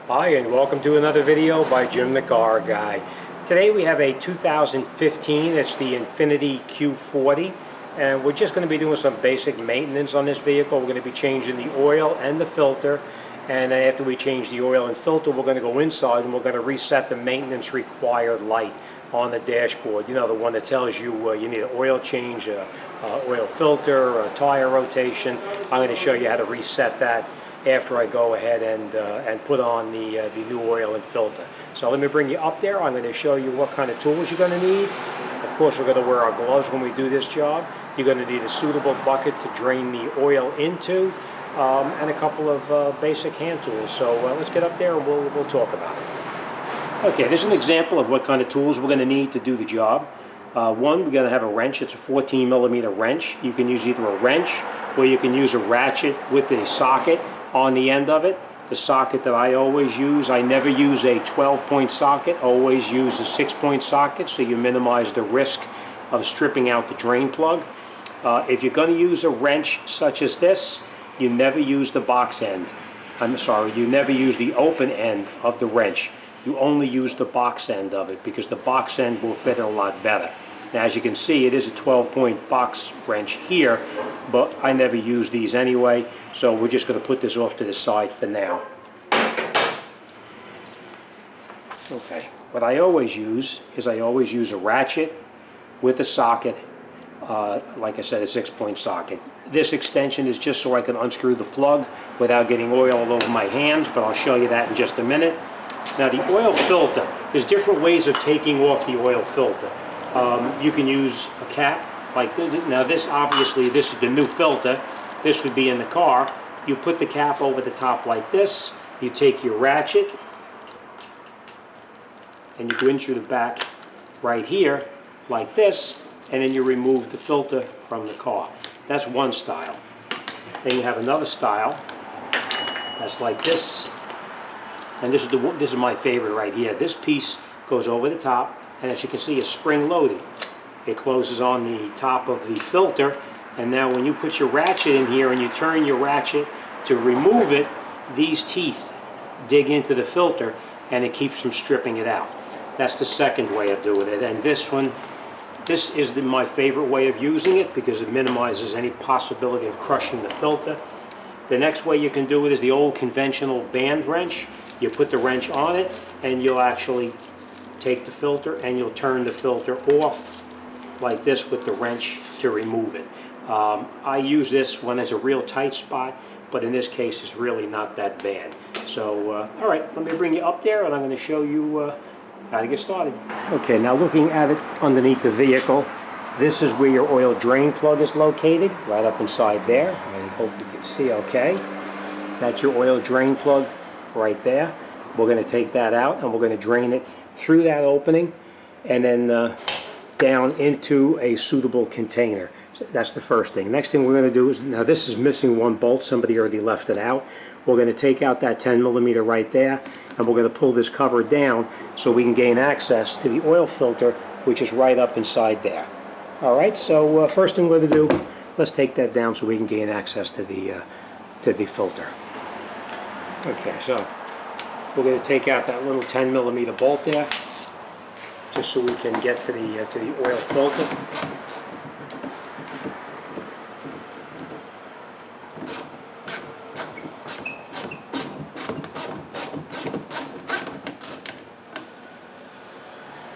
Hi, and welcome to another video by Jim the Car Guy. Today we have a 2015, it's the Infiniti Q40, and we're just going to be doing some basic maintenance on this vehicle. We're going to be changing the oil and the filter, and then after we change the oil and filter, we're going to go inside and we're going to reset the maintenance required light on the dashboard. You know, the one that tells you you need an oil change, oil filter, a tire rotation. I'm going to show you how to reset that after I go ahead and put on the new oil and filter. So let me bring you up there. I'm going to show you what kind of tools you're going to need. Of course, we're going to wear our gloves when we do this job. You're going to need a suitable bucket to drain the oil into, and a couple of basic hand tools. So let's get up there and we'll talk about it. Okay, this is an example of what kind of tools we're going to need to do the job. One, we're going to have a wrench. It's a 14mm wrench. You can use either a wrench or you can use a ratchet with a socket on the end of it. The socket that I always use, I never use a 12-point socket, always use a 6-point socket, so you minimize the risk of stripping out the drain plug. If you're going to use a wrench such as this, you never use the box end. You never use the open end of the wrench. You only use the box end of it because the box end will fit a lot better. Now, as you can see, it is a 12-point box wrench here, but I never use these anyway, so we're just going to put this off to the side for now. Okay, what I always use is a ratchet with a socket, like I said, a 6-point socket. This extension is just so I can unscrew the plug without getting oil all over my hands, but I'll show you that in just a minute. Now, the oil filter, there's different ways of taking off the oil filter. You can use a cap like this. Now this, obviously, this is the new filter. This would be in the car. You put the cap over the top like this. You take your ratchet and you go in through the back right here like this, and then you remove the filter from the car. That's one style. Then you have another style that's like this, and this is my favorite right here. This piece goes over the top, and as you can see, it's spring-loaded. It closes on the top of the filter, and now when you put your ratchet in here and you turn your ratchet to remove it, these teeth dig into the filter and it keeps from stripping it out. That's the second way of doing it. And this is my favorite way of using it because it minimizes any possibility of crushing the filter. The next way you can do it is the old conventional band wrench. You put the wrench on it and you'll actually take the filter and you'll turn the filter off like this with the wrench to remove it. I use this when there's a real tight spot, but in this case it's really not that bad. So all right, let me bring you up there and I'm going to show you how to get started. Okay, now looking at it underneath the vehicle, this is where your oil drain plug is located, right up inside there. I hope you can see okay. That's your oil drain plug right there. We're going to take that out and we're going to drain it through that opening and then down into a suitable container. That's the first thing. Next thing we're going to do is, now this is missing one bolt, somebody already left it out. We're going to take out that 10mm right there and we're going to pull this cover down so we can gain access to the oil filter, which is right up inside there. Alright, so first thing we're going to do, let's take that down so we can gain access to the filter. Okay, so we're going to take out that little 10mm bolt there, just so we can get to the oil filter.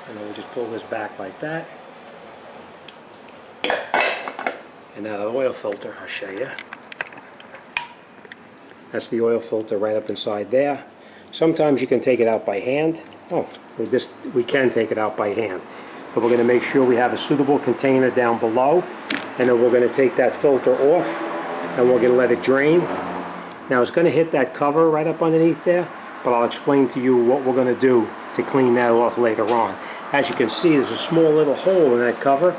And then we just pull this back like that. And now the oil filter, I'll show you. That's the oil filter right up inside there. Sometimes you can take it out by hand. Oh, we can take it out by hand. But we're going to make sure we have a suitable container down below. And then we're going to take that filter off and we're going to let it drain. Now it's going to hit that cover right up underneath there, but I'll explain to you what we're going to do to clean that off later on. As you can see, there's a small little hole in that cover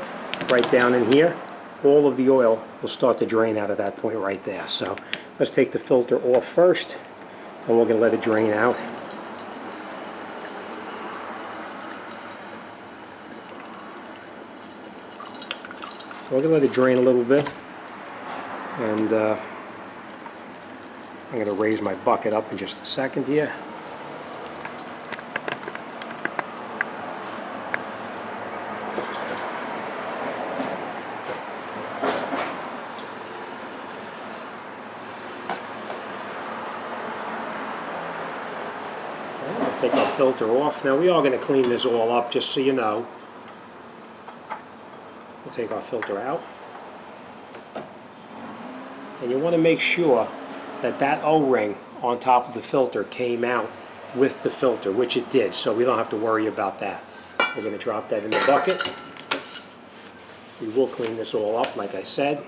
right down in here. All of the oil will start to drain out of that point right there. So let's take the filter off first and we're going to let it drain out. So we're going to let it drain a little bit, and I'm going to raise my bucket up in just a second here. Take our filter off. Now we are going to clean this all up, just so you know. We'll take our filter out. And you want to make sure that that O-ring on top of the filter came out with the filter, which it did, so we don't have to worry about that. We're going to drop that in the bucket. We will clean this all up, like I said.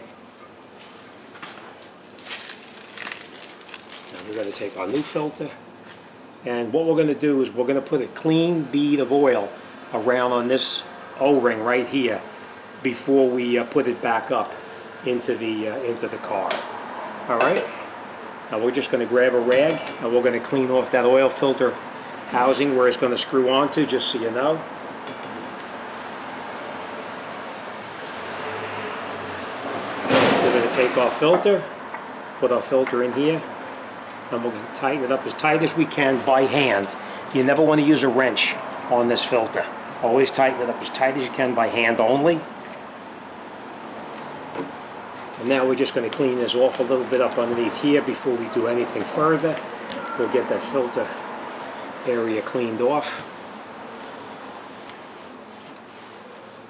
Now we're going to take our new filter, and what we're going to do is we're going to put a clean bead of oil around on this O-ring right here before we put it back up into the car. All right. Now we're just going to grab a rag and we're going to clean off that oil filter housing where it's going to screw onto, just so you know. We're going to take our filter, put our filter in here, and we're going to tighten it up as tight as we can by hand. You never want to use a wrench on this filter. Always tighten it up as tight as you can by hand only. And now we're just going to clean this off a little bit up underneath here before we do anything further. We'll get that filter area cleaned off.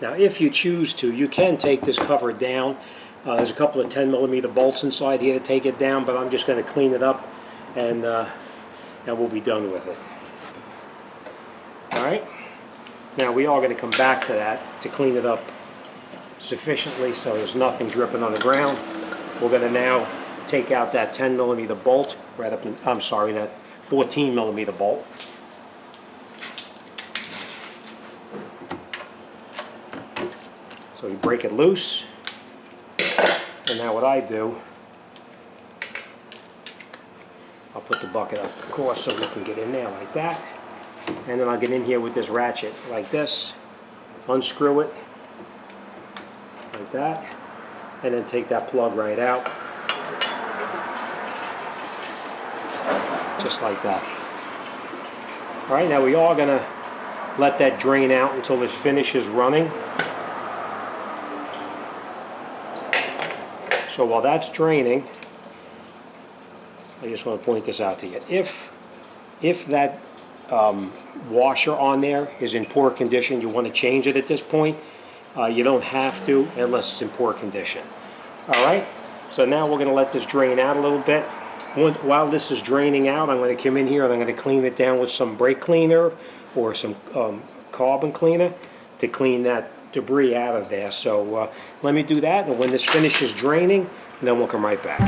Now if you choose to, you can take this cover down. There's a couple of 10mm bolts inside here to take it down, but I'm just going to clean it up and we'll be done with it. Alright, now we are going to come back to that to clean it up sufficiently so there's nothing dripping on the ground. We're going to now take out that 10mm bolt, right up in, I'm sorry, that 14mm bolt. So you break it loose, and now what I do, I'll put the bucket up, of course, so we can get in there like that, and then I'll get in here with this ratchet like this, unscrew it, like that, and then take that plug right out, just like that. Alright, now we are going to let that drain out until it finishes running. So while that's draining, I just want to point this out to you. If that washer on there is in poor condition, you want to change it at this point. You don't have to unless it's in poor condition. Alright, so now we're going to let this drain out a little bit. While this is draining out, I'm going to come in here and I'm going to clean it down with some brake cleaner or some carbon cleaner to clean that debris out of there. So let me do that, and when this finishes draining, then we'll come right back.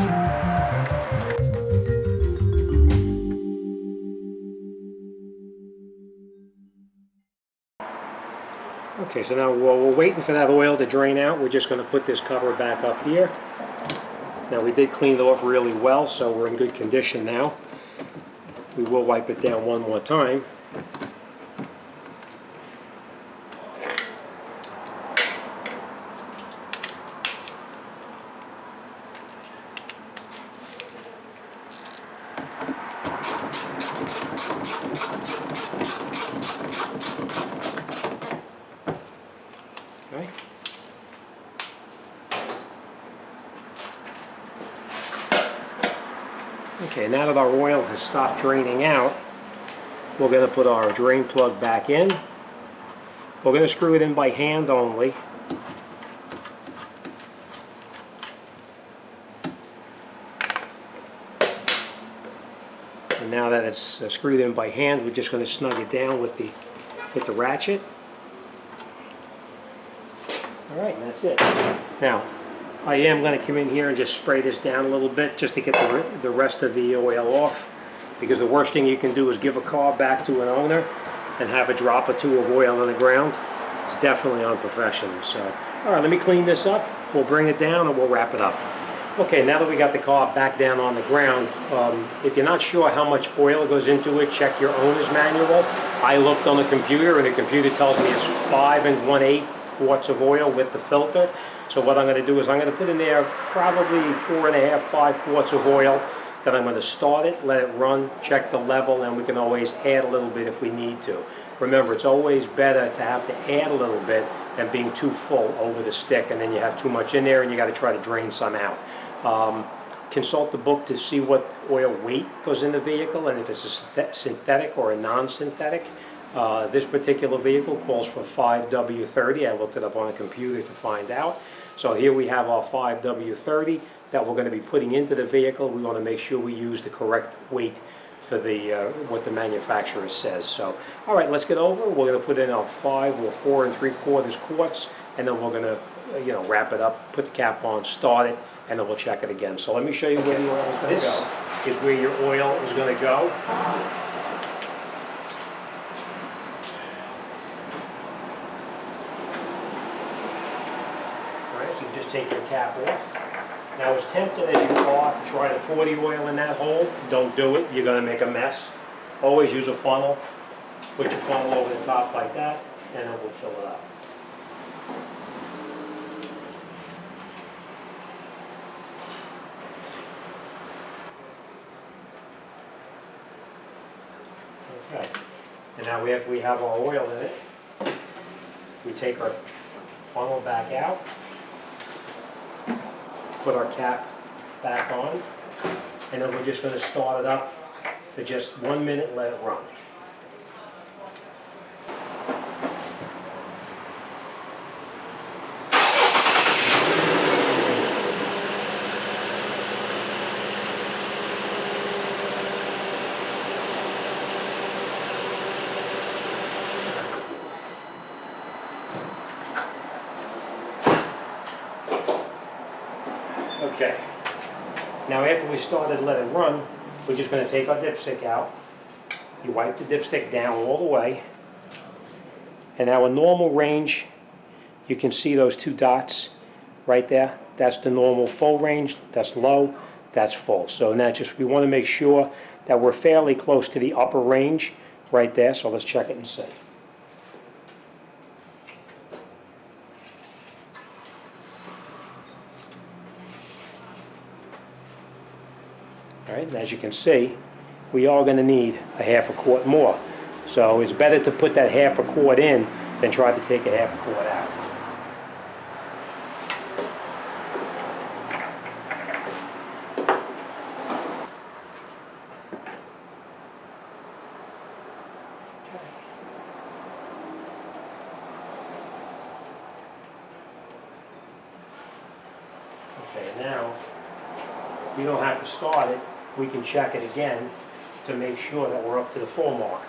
Okay, so now while we're waiting for that oil to drain out, we're just going to put this cover back up here. Now we did clean it off really well, so we're in good condition now. We will wipe it down one more time. Okay. Okay, now that our oil has stopped draining out, we're going to put our drain plug back in. We're going to screw it in by hand only. And now that it's screwed in by hand, we're just going to snug it down with the ratchet. Alright, and that's it. Now, I am going to come in here and just spray this down a little bit just to get the rest of the oil off, because the worst thing you can do is give a car back to an owner and have a drop or two of oil on the ground. It's definitely unprofessional. So, alright, let me clean this up, we'll bring it down and we'll wrap it up. Okay, now that we got the car back down on the ground, if you're not sure how much oil goes into it, check your owner's manual. I looked on the computer and the computer tells me it's 5 1/8 quarts of oil with the filter. So what I'm going to do is I'm going to put in there probably 4 1/2, 5 quarts of oil. Then I'm going to start it, let it run, check the level, and we can always add a little bit if we need to. Remember, it's always better to have to add a little bit than being too full over the stick, and then you have too much in there and you got to try to drain some out. consult the book to see what oil weight goes in the vehicle and if it's a synthetic or a non-synthetic. This particular vehicle calls for 5W30. I looked it up on a computer to find out. So here we have our 5W30 that we're going to be putting into the vehicle. We want to make sure we use the correct weight for the what the manufacturer says. So, all right, let's get over. We're going to put in our 5 or 4 3/4 quarts, and then we're going to, wrap it up, put the cap on, start it, and then we'll check it again. So let me show you where the oil is going to go. This is where your oil is going to go. All right, so you just take your cap off. Now, as tempted as you are to try to pour the oil in that hole, don't do it. You're going to make a mess. Always use a funnel. Put your funnel over the top like that, and then we'll fill it up. Okay. And now after we have our oil in it, we take our funnel back out. Put our cap back on, and then we're just going to start it up for just 1 minute, let it run. Okay, now after we started let it run, we're just going to take our dipstick out. You wipe the dipstick down all the way, and our normal range, you can see those 2 dots right there. That's the normal full range, that's low, that's full. So now we want to make sure that we're fairly close to the upper range right there, so let's check it and see. All right, and as you can see, we are going to need a 1/2 quart more. So it's better to put that 1/2 quart in than try to take a 1/2 quart out. Okay, now we don't have to start it. We can check it again to make sure that we're up to the full mark.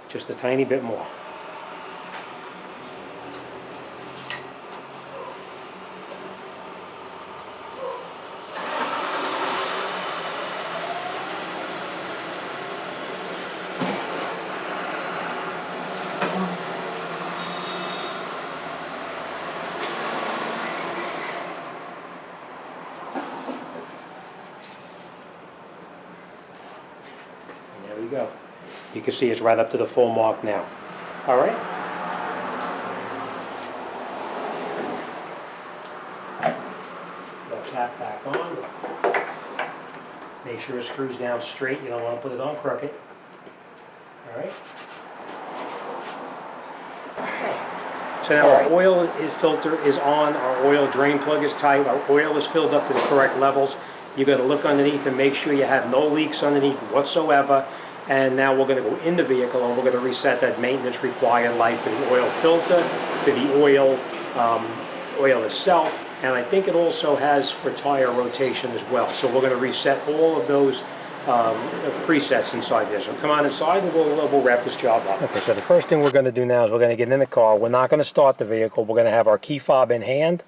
Just a tiny bit more. There we go. You can see it's right up to the full mark now. All right. Put the cap back on. Make sure it screws down straight. You don't want to put it on crooked. All right. So now our oil filter is on, our oil drain plug is tight, our oil is filled up to the correct levels. You're going to look underneath and make sure you have no leaks underneath whatsoever. And now we're going to go in the vehicle and we're going to reset that maintenance required life for the oil filter, for the oil itself, and I think it also has for tire rotation as well. So we're going to reset all of those presets inside there. So come on inside and we'll wrap this job up. Okay, so the first thing we're going to do now is we're going to get in the car. We're not going to start the vehicle. We're going to have our key fob in hand.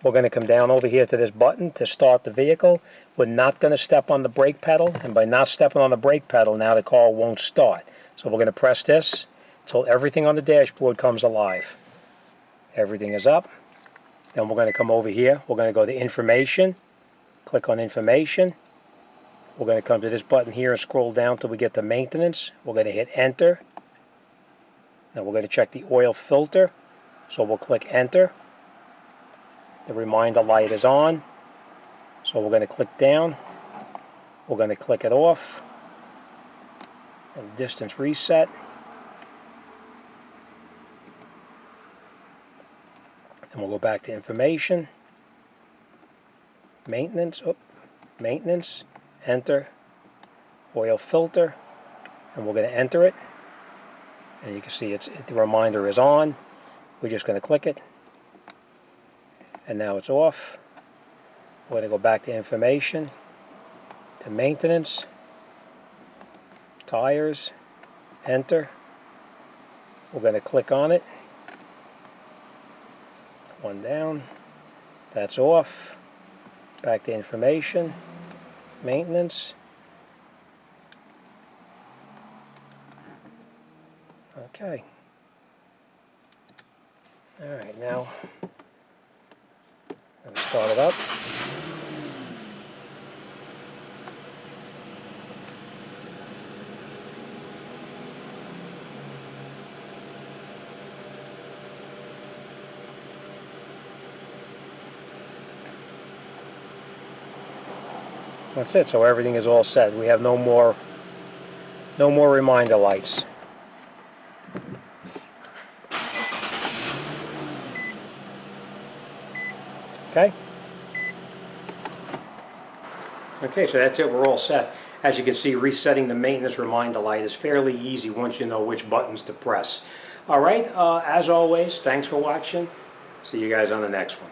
We're going to come down over here to this button to start the vehicle. We're not going to step on the brake pedal, and by not stepping on the brake pedal, now the car won't start. So we're going to press this until everything on the dashboard comes alive. Everything is up. Then we're going to come over here. We're going to go to Information. Click on Information. We're going to come to this button here and scroll down till we get to Maintenance. We're going to hit Enter. Now we're going to check the oil filter. So we'll click Enter. The reminder light is on. So we're going to click down. We're going to click it off. And distance reset. And we'll go back to information, maintenance, maintenance, enter, oil filter, and we're going to enter it. And you can see the reminder is on. We're just going to click it. And now it's off. We're going to go back to information, to maintenance, tires, enter. We're going to click on it. One down. That's off. Back to information, maintenance. Okay. All right, now I'm going to start it up. That's it. So everything is all set. We have no more reminder lights. Okay. Okay, so that's it. We're all set. As you can see, resetting the maintenance reminder light is fairly easy once you know which buttons to press. All right, as always, thanks for watching. See you guys on the next one.